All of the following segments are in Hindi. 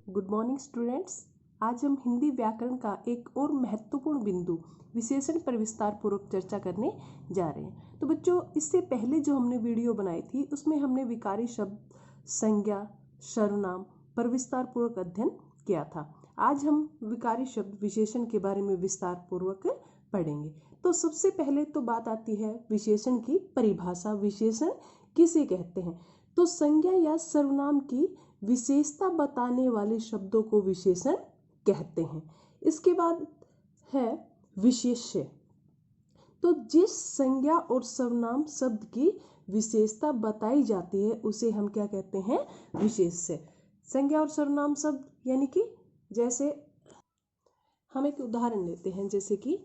Good morning students. आज हम हिंदी व्याकरण का एक और महत्वपूर्ण बिंदु विशेषण पर विस्तार पूर्वक चर्चा करने जा रहे हैं। तो बच्चों, इससे पहले जो हमने वीडियो बनाई थी उसमें हमने विकारी शब्द, संज्ञा, सर्वनाम पर विस्तार पूर्वक अध्ययन किया था। आज हम विकारी शब्द विशेषण के बारे में विस्तार पूर्वक पढ़ेंगे। तो सबसे पहले तो बात आती है विशेषण की परिभाषा। विशेषण किसे कहते हैं? तो संज्ञा या सर्वनाम की विशेषता बताने वाले शब्दों को विशेषण कहते हैं। इसके बाद है विशेष्य। तो जिस संज्ञा और सर्वनाम शब्द की विशेषता बताई जाती है उसे हम क्या कहते हैं? विशेष्य। संज्ञा और सर्वनाम शब्द यानी कि जैसे हम एक उदाहरण लेते हैं, जैसे कि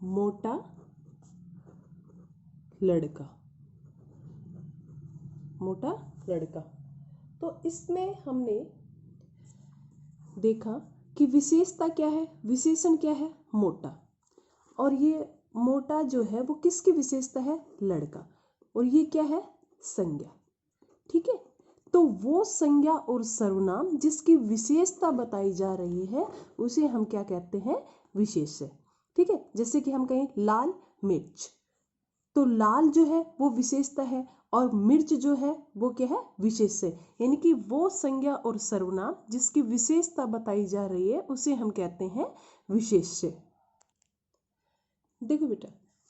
मोटा लड़का। मोटा लड़का, तो इसमें हमने देखा कि विशेषता क्या है, विशेषण क्या है? मोटा। और ये मोटा जो है वो किसकी विशेषता है? लड़का। और ये क्या है? संज्ञा। ठीक है, तो वो संज्ञा और सर्वनाम जिसकी विशेषता बताई जा रही है उसे हम क्या कहते हैं? विशेष्य। ठीक है, जैसे कि हम कहें लाल मिर्च, तो लाल जो है वो विशेषता है और मिर्च जो है वो क्या है? विशेष्य। यानी कि वो संज्ञा और सर्वनाम जिसकी विशेषता बताई जा रही है उसे हम कहते हैं विशेष्य। देखो बेटा,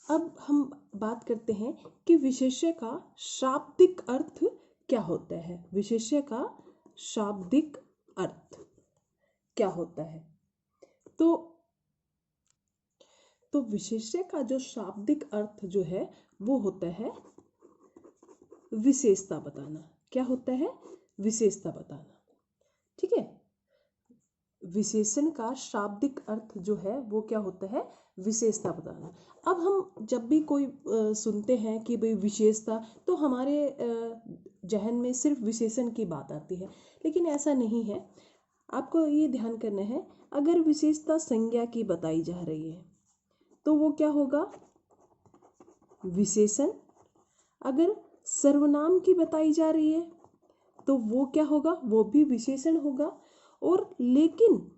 अब हम बात करते हैं कि विशेष्य का शाब्दिक अर्थ क्या होता है। विशेष्य का शाब्दिक अर्थ क्या होता है? तो विशेष्य का जो शाब्दिक अर्थ जो है वो होता है विशेषता बताना। क्या होता है? विशेषता बताना। ठीक है, विशेषण का शाब्दिक अर्थ जो है वो क्या होता है? विशेषता बताना। अब हम जब भी कोई सुनते हैं कि भाई विशेषता, तो हमारे जहन में सिर्फ विशेषण की बात आती है, लेकिन ऐसा नहीं है। आपको ये ध्यान करना है, अगर विशेषता संज्ञा की बताई जा रही है तो वो क्या होगा? विशेषण। अगर सर्वनाम की बताई जा रही है तो वो क्या होगा? वो भी विशेषण होगा। और लेकिन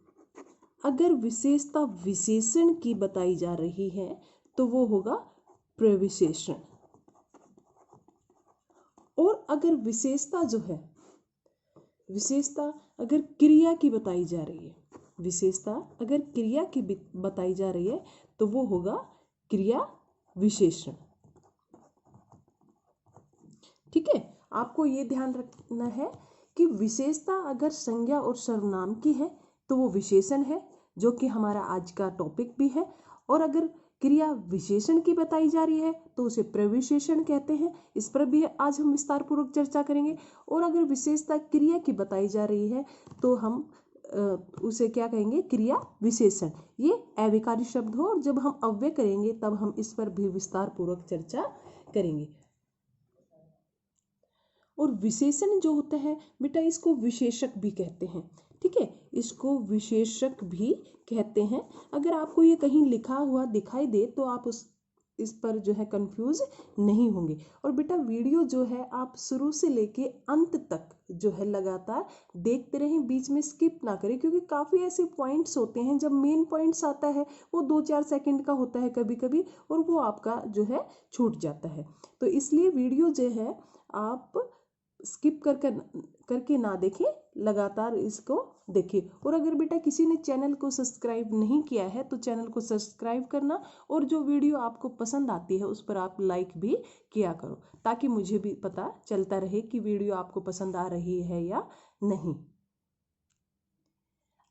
अगर विशेषता विशेषण की बताई जा रही है तो वो होगा प्रविशेषण। और अगर विशेषता जो है, विशेषता अगर क्रिया की बताई जा रही है, विशेषता अगर क्रिया की बताई जा रही है तो वो होगा क्रिया विशेषण। ठीक है, आपको ये ध्यान रखना है कि विशेषता अगर संज्ञा और सर्वनाम की है तो वो विशेषण है, जो कि हमारा आज का टॉपिक भी है। और अगर क्रिया विशेषण की बताई जा रही है तो उसे प्रविशेषण कहते हैं। इस पर भी आज हम विस्तार पूर्वक चर्चा करेंगे। और अगर विशेषता क्रिया की बताई जा रही है तो हम उसे क्या कहेंगे? क्रिया विशेषण। ये अविकारी शब्द हो, और जब हम अव्यय करेंगे तब हम इस पर भी विस्तार पूर्वक चर्चा करेंगे। और विशेषण जो होता है बेटा, इसको विशेषक भी कहते हैं। ठीक है, इसको विशेषक भी कहते हैं। अगर आपको ये कहीं लिखा हुआ दिखाई दे तो आप इस पर जो है कंफ्यूज नहीं होंगे। और बेटा वीडियो जो है आप शुरू से लेके अंत तक जो है लगातार देखते रहें, बीच में स्किप ना करें, क्योंकि काफ़ी ऐसे पॉइंट्स होते हैं, जब मेन पॉइंट्स आता है वो 2-4 सेकंड का होता है कभी कभी, और वो आपका जो है छूट जाता है। तो इसलिए वीडियो जो है आप स्किप करके ना देखें, लगातार इसको देखिए। और अगर बेटा किसी ने चैनल को सब्सक्राइब नहीं किया है तो चैनल को सब्सक्राइब करना, और जो वीडियो आपको पसंद आती है उस पर आप लाइक भी किया करो, ताकि मुझे भी पता चलता रहे कि वीडियो आपको पसंद आ रही है या नहीं।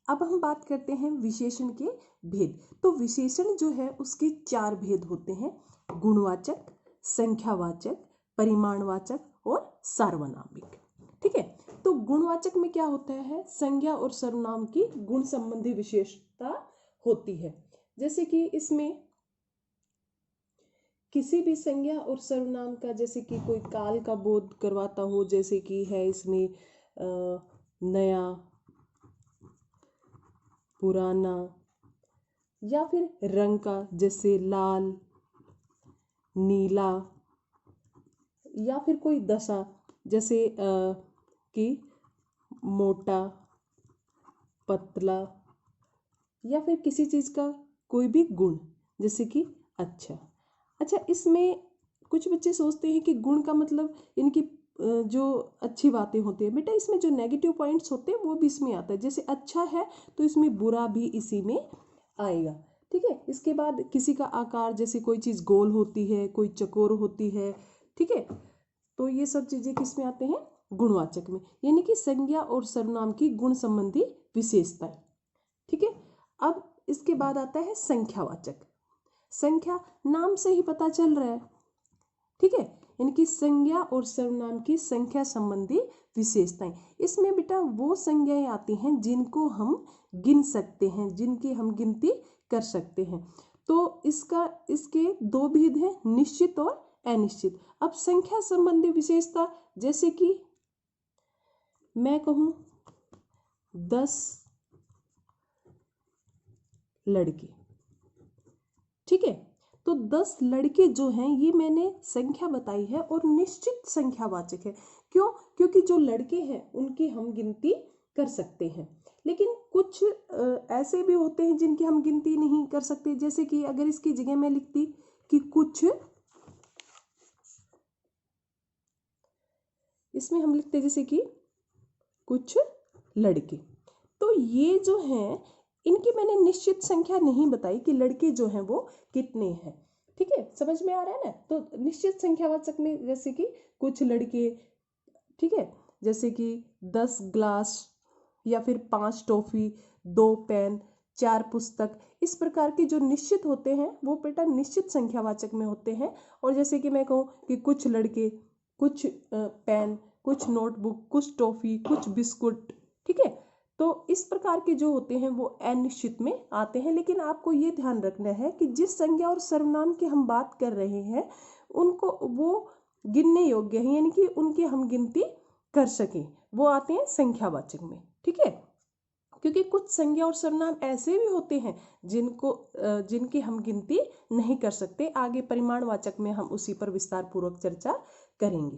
अब हम बात करते हैं विशेषण के भेद। तो विशेषण जो है उसके 4 भेद होते हैं: गुणवाचक, संख्यावाचक, परिमाणवाचक और सार्वनामिक। ठीक है, तो गुणवाचक में क्या होता है? संज्ञा और सर्वनाम की गुण संबंधी विशेषता होती है। जैसे कि इसमें किसी भी संज्ञा और सर्वनाम का, जैसे कि कोई काल का बोध करवाता हो, जैसे कि है इसमें नया, पुराना, या फिर रंग का, जैसे लाल, नीला, या फिर कोई दशा, जैसे कि मोटा, पतला या फिर किसी चीज़ का कोई भी गुण, जैसे कि अच्छा। अच्छा, इसमें कुछ बच्चे सोचते हैं कि गुण का मतलब इनकी जो अच्छी बातें होती है। बेटा इसमें जो नेगेटिव पॉइंट्स होते हैं वो भी इसमें आता है। जैसे अच्छा है तो इसमें बुरा भी इसी में आएगा। ठीक है। इसके बाद किसी का आकार, जैसे कोई चीज़ गोल होती है, कोई चकोर होती है। ठीक है। तो ये सब चीज़ें किस में आते हैं? गुणवाचक में, यानी कि संज्ञा और सर्वनाम की गुण संबंधी विशेषताएं। ठीक है। अब इसके बाद आता है संख्यावाचक। संख्या नाम से ही पता चल रहा है। ठीक है। इनकी संज्ञा और सर्वनाम की संख्या संबंधी विशेषताएं। इसमें बेटा वो संज्ञाएं आती हैं जिनको हम गिन सकते हैं, जिनकी हम गिनती कर सकते हैं। तो इसके दो भेद हैं, निश्चित और अनिश्चित। अब संख्या संबंधी विशेषता, जैसे कि मैं कहूं 10 लड़के। ठीक है। तो 10 लड़के जो हैं ये मैंने संख्या बताई है और निश्चित संख्यावाचक है। क्यों? क्योंकि जो लड़के हैं उनकी हम गिनती कर सकते हैं, लेकिन कुछ ऐसे भी होते हैं जिनकी हम गिनती नहीं कर सकते। जैसे कि अगर इसकी जगह मैं लिखती कि कुछ, इसमें हम लिखते जैसे कि कुछ लड़के, तो ये जो हैं इनकी मैंने निश्चित संख्या नहीं बताई कि लड़के जो हैं वो कितने हैं। ठीक है, समझ में आ रहा है ना? तो निश्चित संख्यावाचक में जैसे कि कुछ लड़के, ठीक है, जैसे कि 10 ग्लास या फिर 5 टॉफी, 2 पेन, 4 पुस्तक, इस प्रकार के जो निश्चित होते हैं वो बेटा निश्चित संख्यावाचक में होते हैं। और जैसे कि मैं कहूँ कि कुछ लड़के, कुछ पेन, कुछ नोटबुक, कुछ टॉफी, कुछ बिस्कुट। ठीक है। तो इस प्रकार के जो होते हैं वो अनिश्चित में आते हैं। लेकिन आपको ये ध्यान रखना है कि जिस संज्ञा और सर्वनाम की हम बात कर रहे हैं उनको वो गिनने योग्य है, यानी कि उनकी हम गिनती कर सकें, वो आते हैं संख्यावाचक में। ठीक है। क्योंकि कुछ संज्ञा और सर्वनाम ऐसे भी होते हैं जिनकी हम गिनती नहीं कर सकते। आगे परिमाणवाचक में हम उसी पर विस्तार पूर्वक चर्चा करेंगे।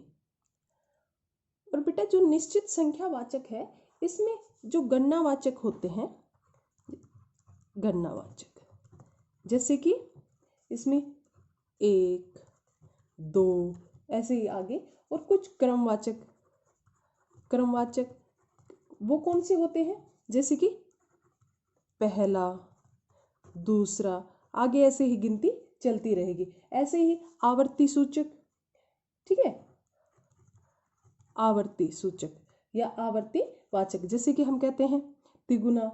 और बेटा जो निश्चित संख्यावाचक है इसमें जो गणनावाचक होते हैं, गणनावाचक, जैसे कि इसमें 1, 2 ऐसे ही आगे। और कुछ क्रमवाचक, वो कौन से होते हैं? जैसे कि पहला, दूसरा, आगे ऐसे ही गिनती चलती रहेगी। ऐसे ही आवर्ती सूचक, ठीक है, आवर्ती सूचक या आवर्ती वाचक, जैसे कि हम कहते हैं तिगुना,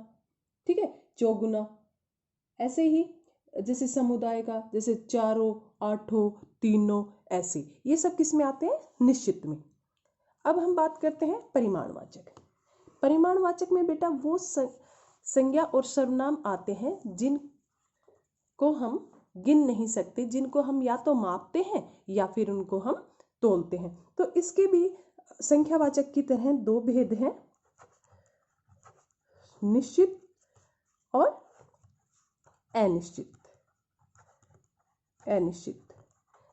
ठीक है, चौगुना। ऐसे ही जैसे समुदाय का, जैसे चारों, आठों, तीनों, ऐसे ये सब किस में आते हैं? निश्चित में। अब हम बात करते हैं परिमाणवाचक। परिमाणवाचक में बेटा वो संज्ञा और सर्वनाम आते हैं जिनको हम गिन नहीं सकते, जिनको हम या तो मापते हैं या फिर उनको हम तोलते हैं। तो इसके भी संख्यावाचक की तरह दो भेद हैं, निश्चित और अनिश्चित।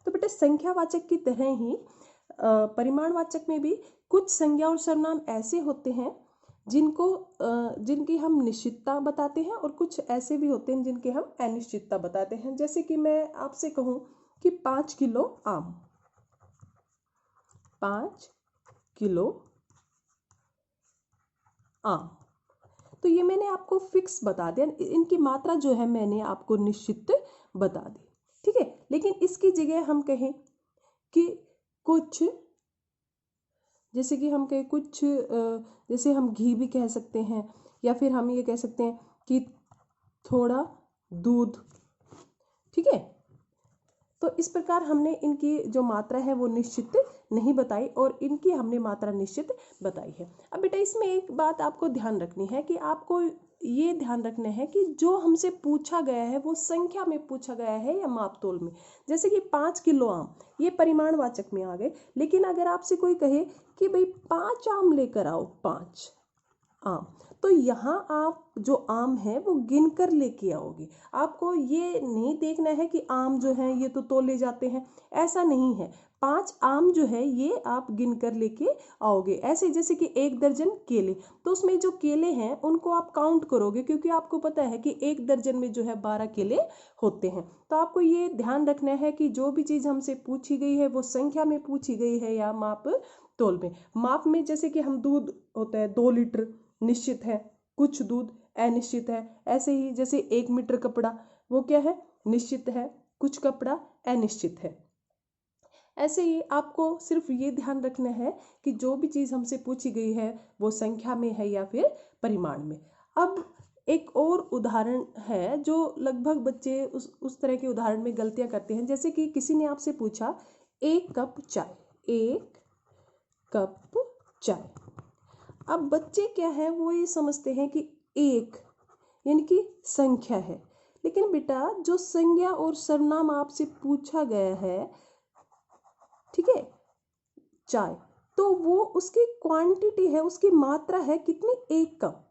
तो बेटा संख्यावाचक की तरह ही परिमाणवाचक में भी कुछ संज्ञा और सर्वनाम ऐसे होते हैं जिनकी हम निश्चितता बताते हैं और कुछ ऐसे भी होते हैं जिनकी हम अनिश्चितता बताते हैं। जैसे कि मैं आपसे कहूं कि 5 किलो आम, 5 किलो आम, तो ये मैंने आपको फिक्स बता दिया, इनकी मात्रा जो है मैंने आपको निश्चित बता दी। ठीक है। लेकिन इसकी जगह हम कहें कि कुछ, जैसे कि हम कहें कुछ, जैसे हम घी भी कह सकते हैं, या फिर हम ये कह सकते हैं कि थोड़ा दूध। ठीक है। तो इस प्रकार हमने इनकी जो मात्रा है वो निश्चित नहीं बताई और इनकी हमने मात्रा निश्चित बताई है। अब बेटा इसमें एक बात आपको ध्यान रखनी है कि आपको ये ध्यान रखना है कि जो हमसे पूछा गया है वो संख्या में पूछा गया है या मापतोल में। जैसे कि 5 किलो आम, ये परिमाणवाचक में आ गए। लेकिन अगर आपसे कोई कहे कि भाई 5 आम लेकर आओ, 5 आम, तो यहाँ आप जो आम है वो गिन कर लेके आओगे। आपको ये नहीं देखना है कि आम जो है ये तो तोले जाते हैं, ऐसा नहीं है। 5 आम जो है ये आप गिन कर लेके आओगे। ऐसे जैसे कि 1 दर्जन केले, तो उसमें जो केले हैं उनको आप काउंट करोगे, क्योंकि आपको पता है कि 1 दर्जन में जो है 12 केले होते हैं। तो आपको ये ध्यान रखना है कि जो भी चीज़ हमसे पूछी गई है वो संख्या में पूछी गई है या माप तोल में। माप में जैसे कि हम दूध होता है 2 लीटर निश्चित है, कुछ दूध अनिश्चित है। ऐसे ही जैसे 1 मीटर कपड़ा वो क्या है, निश्चित है, कुछ कपड़ा अनिश्चित है। ऐसे ही आपको सिर्फ ये ध्यान रखना है कि जो भी चीज़ हमसे पूछी गई है वो संख्या में है या फिर परिमाण में। अब एक और उदाहरण है जो लगभग बच्चे उस तरह के उदाहरण में गलतियां करते हैं। जैसे कि किसी ने आपसे पूछा 1 कप चाय, 1 कप चाय। अब बच्चे क्या है, वो ये समझते हैं कि 1 यानी कि संख्या है, लेकिन बेटा जो संज्ञा और सर्वनाम आपसे पूछा गया है, ठीक है, चाय, तो वो उसकी क्वांटिटी है, उसकी मात्रा है कितनी, 1 कप।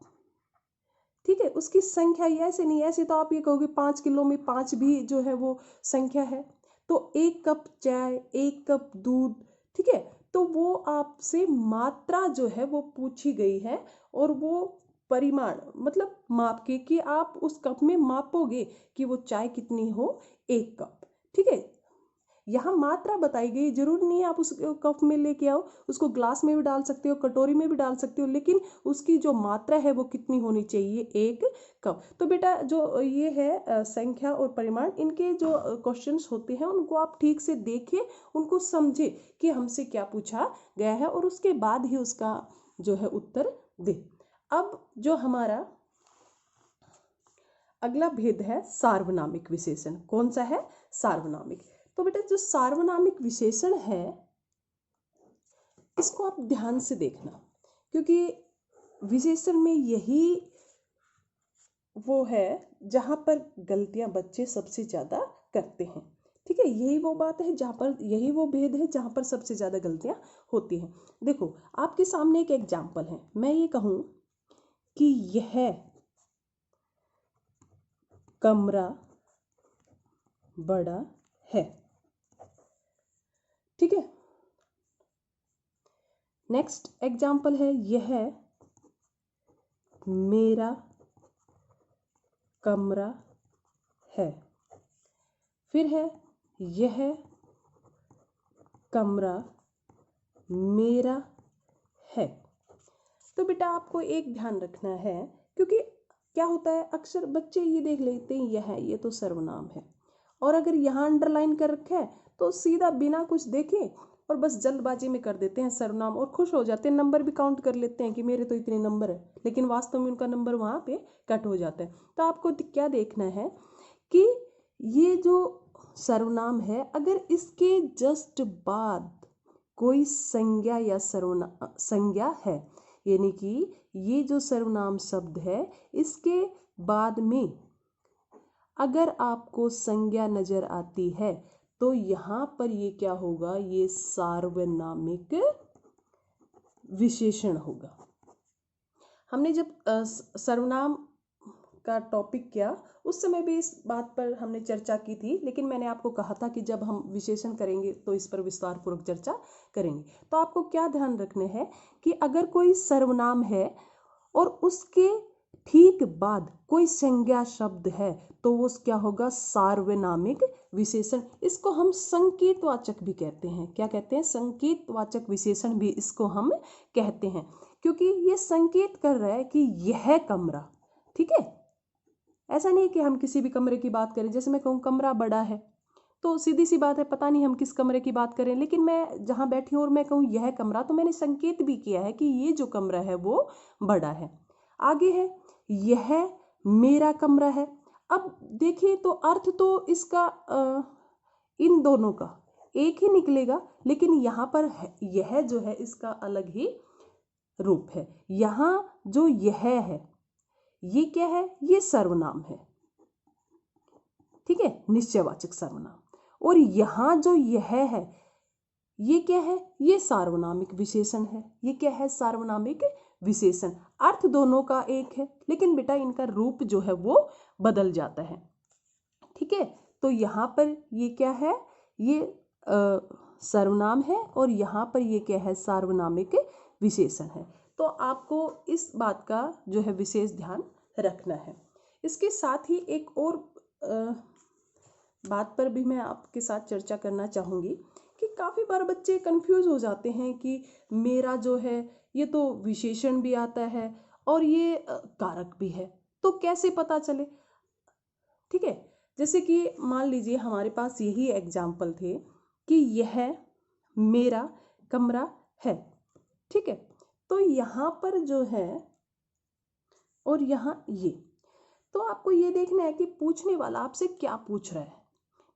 ठीक है, उसकी संख्या ही ऐसे नहीं, ऐसे तो आप ये कहोगे 5 किलो में 5 भी जो है वो संख्या है। तो 1 कप चाय, 1 कप दूध, ठीक है, तो वो आपसे मात्रा जो है वो पूछी गई है, और वो परिमाण मतलब माप के कि आप उस कप में मापोगे कि वो चाय कितनी हो, 1 कप। ठीक है, यहाँ मात्रा बताई गई, जरूरी नहीं है आप उस कप में लेके आओ, उसको ग्लास में भी डाल सकते हो, कटोरी में भी डाल सकते हो, लेकिन उसकी जो मात्रा है वो कितनी होनी चाहिए, 1 कप। तो बेटा जो ये है संख्या और परिमाण, इनके जो क्वेश्चंस होते हैं उनको आप ठीक से देखें, उनको समझे कि हमसे क्या पूछा गया है, और उसके बाद ही उसका जो है उत्तर दे। अब जो हमारा अगला भेद है सार्वनामिक विशेषण। कौन सा है, सार्वनामिक। तो बेटा जो सार्वनामिक विशेषण है इसको आप ध्यान से देखना, क्योंकि विशेषण में यही वो है जहां पर गलतियां बच्चे सबसे ज्यादा करते हैं। ठीक है, यही वो बात है जहां पर, यही वो भेद है जहां पर सबसे ज्यादा गलतियां होती हैं। देखो आपके सामने एक एग्जाम्पल है, मैं ये कहूं कि यह कमरा बड़ा है। ठीक है, नेक्स्ट एग्जाम्पल है, यह मेरा कमरा है। फिर है, यह कमरा मेरा है। तो बेटा आपको एक ध्यान रखना है, क्योंकि क्या होता है अक्सर बच्चे ये देख लेते हैं यह है, ये तो सर्वनाम है, और अगर यहाँ अंडरलाइन कर रखा है तो सीधा बिना कुछ देखे और बस जल्दबाजी में कर देते हैं सर्वनाम, और खुश हो जाते हैं, नंबर भी काउंट कर लेते हैं कि मेरे तो इतने नंबर है, लेकिन वास्तव में उनका नंबर वहाँ पे कट हो जाता है। तो आपको क्या देखना है कि ये जो सर्वनाम है, अगर इसके जस्ट बाद कोई संज्ञा या संज्ञा है, यानी कि ये जो सर्वनाम शब्द है इसके बाद में अगर आपको संज्ञा नजर आती है तो यहाँ पर ये क्या होगा, ये सार्वनामिक विशेषण होगा। हमने जब सर्वनाम का टॉपिक किया उस समय भी इस बात पर हमने चर्चा की थी, लेकिन मैंने आपको कहा था कि जब हम विशेषण करेंगे तो इस पर विस्तार पूर्वक चर्चा करेंगे। तो आपको क्या ध्यान रखना है कि अगर कोई सर्वनाम है और उसके ठीक बाद कोई संज्ञा शब्द है तो वो क्या होगा, सार्वनामिक विशेषण। इसको हम संकेतवाचक भी कहते हैं। क्या कहते हैं, संकेतवाचक विशेषण भी इसको हम कहते हैं, क्योंकि ये संकेत कर रहा है कि यह कमरा, ठीक है, ऐसा नहीं है कि हम किसी भी कमरे की बात करें। जैसे मैं कहूँ कमरा बड़ा है, तो सीधी सी बात है पता नहीं हम किस कमरे की बात करें, लेकिन मैं जहाँ बैठी हूँ और मैं कहूँ यह कमरा, तो मैंने संकेत भी किया है कि ये जो कमरा है वो बड़ा है। आगे है, यह मेरा कमरा है। अब देखिए तो अर्थ तो इसका इन दोनों का एक ही निकलेगा, लेकिन यहाँ पर यह जो है इसका अलग ही रूप है। यहाँ जो यह है ये क्या है, ये सर्वनाम है, ठीक है, निश्चयवाचक सर्वनाम। और यहाँ जो यह है ये क्या है, ये सार्वनामिक विशेषण है। ये क्या है, सार्वनामिक विशेषण। अर्थ दोनों का एक है, लेकिन बेटा इनका रूप जो है वो बदल जाता है। ठीक है, तो यहाँ पर ये क्या है, ये सर्वनाम है और यहाँ पर ये क्या है, सार्वनामिक विशेषण है। तो आपको इस बात का जो है विशेष ध्यान रखना है। इसके साथ ही एक और बात पर भी मैं आपके साथ चर्चा करना चाहूँगी कि काफ़ी बार बच्चे कंफ्यूज हो जाते हैं कि मेरा जो है ये तो विशेषण भी आता है और ये कारक भी है, तो कैसे पता चले। ठीक है, जैसे कि मान लीजिए हमारे पास यही एग्जाम्पल थे कि यह मेरा कमरा है। ठीक है, तो यहाँ पर जो है और यहाँ ये, तो आपको ये देखना है कि पूछने वाला आपसे क्या पूछ रहा है।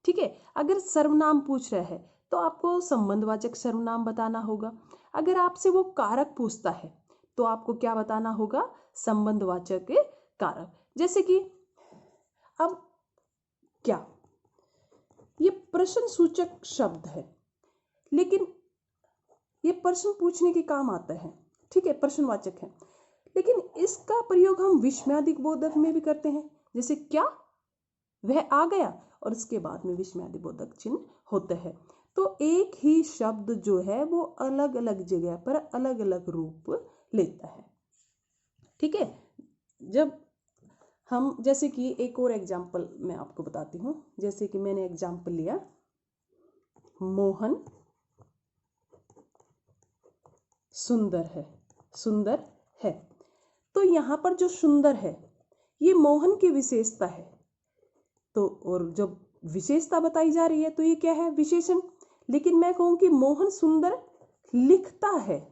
ठीक है, अगर सर्वनाम पूछ रहा है तो आपको संबंधवाचक सर्वनाम बताना होगा। अगर आपसे वो कारक पूछता है तो आपको क्या बताना होगा, संबंधवाचक कारक। जैसे कि अब क्या, ये प्रश्नसूचक शब्द है लेकिन ये प्रश्न पूछने के काम आता है। ठीक है, प्रश्नवाचक है, लेकिन इसका प्रयोग हम विस्मयादिबोधक में भी करते हैं। जैसे क्या, वह आ गया, और इसके बाद में विस्मयादिबोधक चिन्ह होता है। तो एक ही शब्द जो है वो अलग अलग जगह पर अलग अलग रूप लेता है। ठीक है, जब हम, जैसे कि एक और एग्जाम्पल मैं आपको बताती हूँ। जैसे कि मैंने एग्जाम्पल लिया, मोहन सुंदर है, सुंदर है। तो यहाँ पर जो सुंदर है ये मोहन की विशेषता है। तो और जब विशेषता बताई जा रही है तो ये क्या है, विशेषण। लेकिन मैं कहूँ कि मोहन सुंदर लिखता है,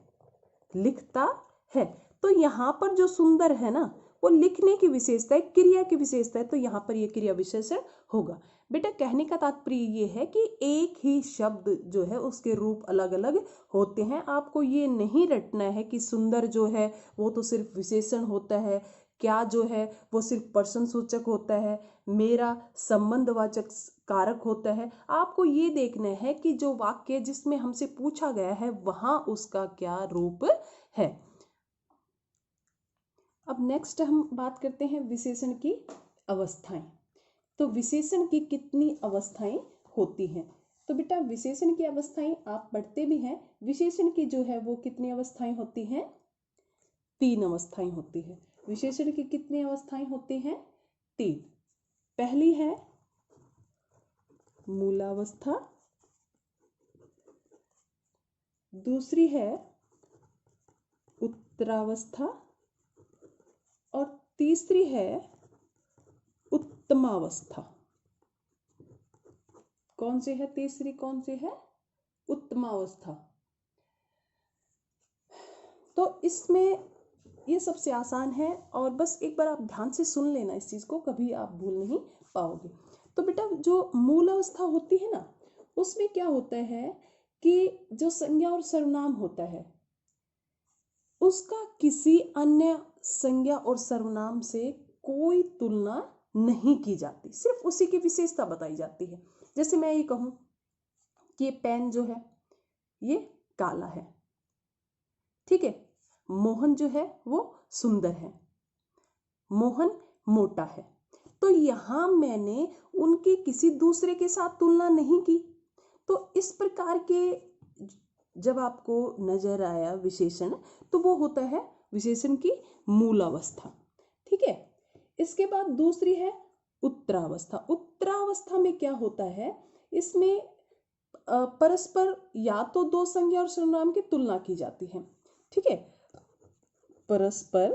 लिखता है, तो यहाँ पर जो सुंदर है ना वो लिखने की विशेषता है, क्रिया की विशेषता है, तो यहाँ पर ये क्रिया विशेषण होगा। बेटा कहने का तात्पर्य ये है कि एक ही शब्द जो है उसके रूप अलग अलग होते हैं। आपको ये नहीं रटना है कि सुंदर जो है वो तो सिर्फ विशेषण होता है, क्या जो है वो सिर्फ प्रश्नसूचक होता है, मेरा संबंधवाचक कारक होता है। आपको ये देखना है कि जो वाक्य जिसमें हमसे पूछा गया है वहां उसका क्या रूप है। अब नेक्स्ट हम बात करते हैं विशेषण की अवस्थाएं। तो विशेषण की कितनी अवस्थाएं होती हैं। तो बेटा विशेषण की अवस्थाएं आप पढ़ते भी हैं। विशेषण की जो है वो कितनी अवस्थाएं होती हैं, 3 अवस्थाएं होती है। विशेषण की कितनी अवस्थाएं होती हैं, 3। पहली है मूलावस्था, दूसरी है उत्तरावस्था और तीसरी है उत्तमावस्था। कौन सी है तीसरी, कौन सी है, उत्तमावस्था। तो इसमें ये सबसे आसान है और बस एक बार आप ध्यान से सुन लेना, इस चीज को कभी आप भूल नहीं पाओगे। तो बेटा जो मूल अवस्था होती है ना उसमें क्या होता है कि जो संज्ञा और सर्वनाम होता है उसका किसी अन्य संज्ञा और सर्वनाम से कोई तुलना नहीं की जाती, सिर्फ उसी की विशेषता बताई जाती है। जैसे मैं ये कहूं कि ये पेन जो है ये काला है। ठीक है, मोहन जो है वो सुंदर है, मोहन मोटा है। तो यहां मैंने उनकी किसी दूसरे के साथ तुलना नहीं की। तो इस प्रकार के जब आपको नजर आया विशेषण तो वो होता है विशेषण की मूल अवस्था। ठीक है, इसके बाद दूसरी है उत्तरावस्था। उत्तरावस्था में क्या होता है, इसमें परस्पर या तो 2 संज्ञा और सर्वनाम की तुलना की जाती है। ठीक है, परस्पर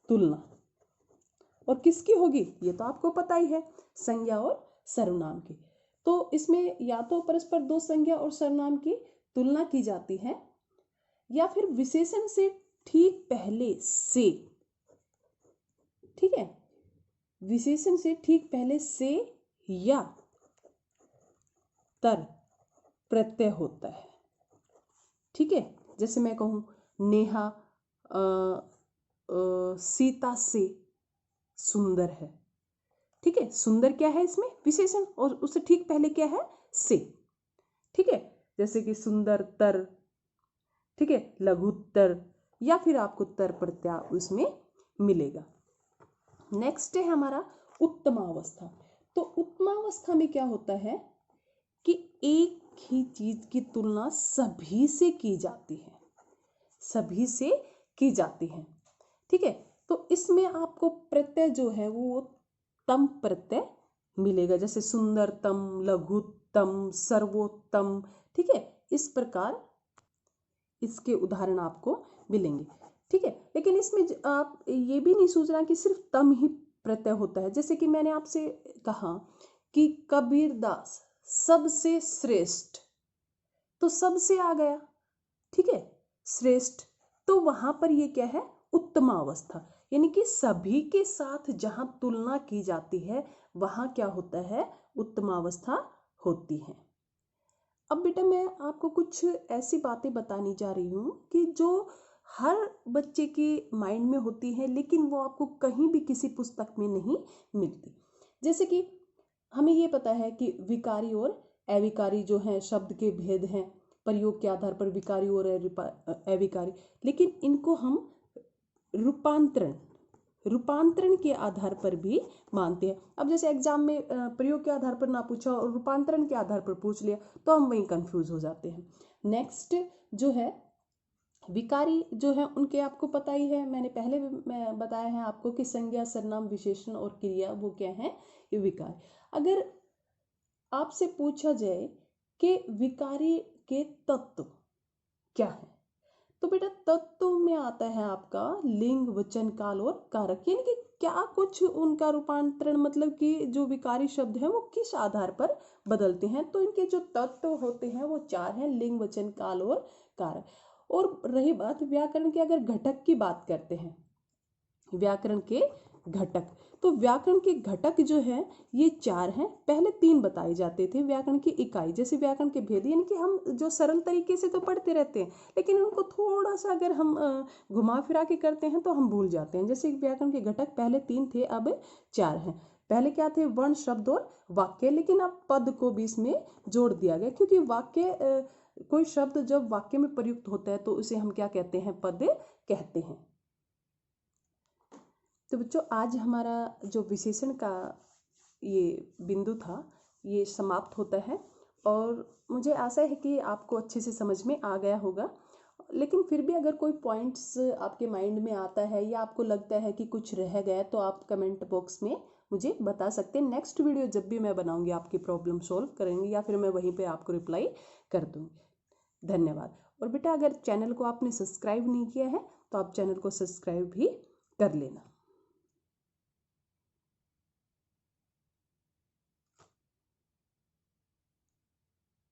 तुलना, और किसकी होगी ये तो आपको पता ही है, संज्ञा और सर्वनाम की। तो इसमें या तो परस्पर 2 संज्ञा और सर्वनाम की तुलना की जाती है या फिर विशेषण से ठीक पहले से, ठीक है, विशेषण से ठीक पहले से या तर प्रत्यय होता है। ठीक है, जैसे मैं कहूं नेहा सीता से सुंदर है। ठीक है, सुंदर क्या है इसमें विशेषण और उससे ठीक पहले क्या है से। ठीक है, जैसे कि सुंदर तर, ठीक है, लघुत्तर या फिर आपको तर प्रत्यय उसमें मिलेगा। नेक्स्ट है हमारा उत्तमावस्था। तो उत्तमावस्था में क्या होता है कि एक ही चीज की तुलना सभी से की जाती है, सभी से की जाती है। ठीक है, तो इसमें आपको प्रत्यय जो है वो तम प्रत्यय मिलेगा, जैसे सुंदरतम, लघुत्तम, सर्वोत्तम। ठीक है, इस प्रकार इसके उदाहरण आपको मिलेंगे। ठीक है, लेकिन इसमें आप ये भी नहीं सोचना कि सिर्फ तम ही प्रत्यय होता है। जैसे कि मैंने आपसे कहा कि कबीरदास सबसे श्रेष्ठ, तो सबसे आ गया। ठीक है, श्रेष्ठ, तो वहां पर ये क्या है, उत्तमावस्था, यानी कि सभी के साथ जहां तुलना की जाती है वहां क्या होता है, उत्तमावस्था होती है। अब बेटा मैं आपको कुछ ऐसी बातें बताने जा रही हूँ कि जो हर बच्चे के माइंड में होती है, लेकिन वो आपको कहीं भी किसी पुस्तक में नहीं मिलती। जैसे कि हमें ये पता है कि विकारी और अविकारी जो हैं शब्द के भेद हैं, प्रयोग के आधार पर विकारी और अविकारी, लेकिन इनको हम रूपांतरण के आधार पर भी मानते हैं। अब जैसे एग्जाम में प्रयोग के आधार पर ना पूछा और रूपांतरण के आधार पर पूछ लिया तो हम वहीं कंफ्यूज हो जाते हैं। नेक्स्ट जो है विकारी जो है उनके आपको पता ही है, मैंने पहले भी बताया है आपको कि संज्ञा, सर्वनाम, विशेषण और क्रिया वो क्या है, ये विकार। अगर आपसे पूछा जाए कि विकारी के तत्व क्या है, तो बेटा तत्व में आता है आपका लिंग, वचन, काल और कारक, यानी कि क्या कुछ उनका रूपांतरण, मतलब कि जो विकारी शब्द है वो किस आधार पर बदलते हैं। तो इनके जो तत्व होते हैं वो 4 हैं, लिंग, वचन, काल और कारक। और रही बात व्याकरण के, अगर घटक की बात करते हैं, व्याकरण के घटक, तो व्याकरण के घटक जो है ये 4 हैं। पहले 3 बताए जाते थे व्याकरण की इकाई, जैसे व्याकरण के भेद, यानी कि हम जो सरल तरीके से तो पढ़ते रहते हैं, लेकिन उनको थोड़ा सा अगर हम घुमा फिरा के करते हैं तो हम भूल जाते हैं। जैसे व्याकरण के घटक पहले 3 थे, अब 4 हैं। पहले क्या थे, वर्ण, शब्द और वाक्य, लेकिन अब पद को भी इसमें जोड़ दिया गया, क्योंकि वाक्य कोई शब्द जब वाक्य में प्रयुक्त होता है तो उसे हम क्या कहते हैं, पद कहते हैं। तो बच्चों आज हमारा जो विशेषण का ये बिंदु था ये समाप्त होता है, और मुझे आशा है कि आपको अच्छे से समझ में आ गया होगा। लेकिन फिर भी अगर कोई पॉइंट्स आपके माइंड में आता है या आपको लगता है कि कुछ रह गया तो आप कमेंट बॉक्स में मुझे बता सकते हैं। नेक्स्ट वीडियो जब भी मैं बनाऊंगी आपकी प्रॉब्लम सॉल्व करेंगे या फिर मैं वहीं पे आपको रिप्लाई कर दूंगी। धन्यवाद। और बेटा अगर चैनल को आपने सब्सक्राइब नहीं किया है तो आप चैनल को सब्सक्राइब भी कर लेना।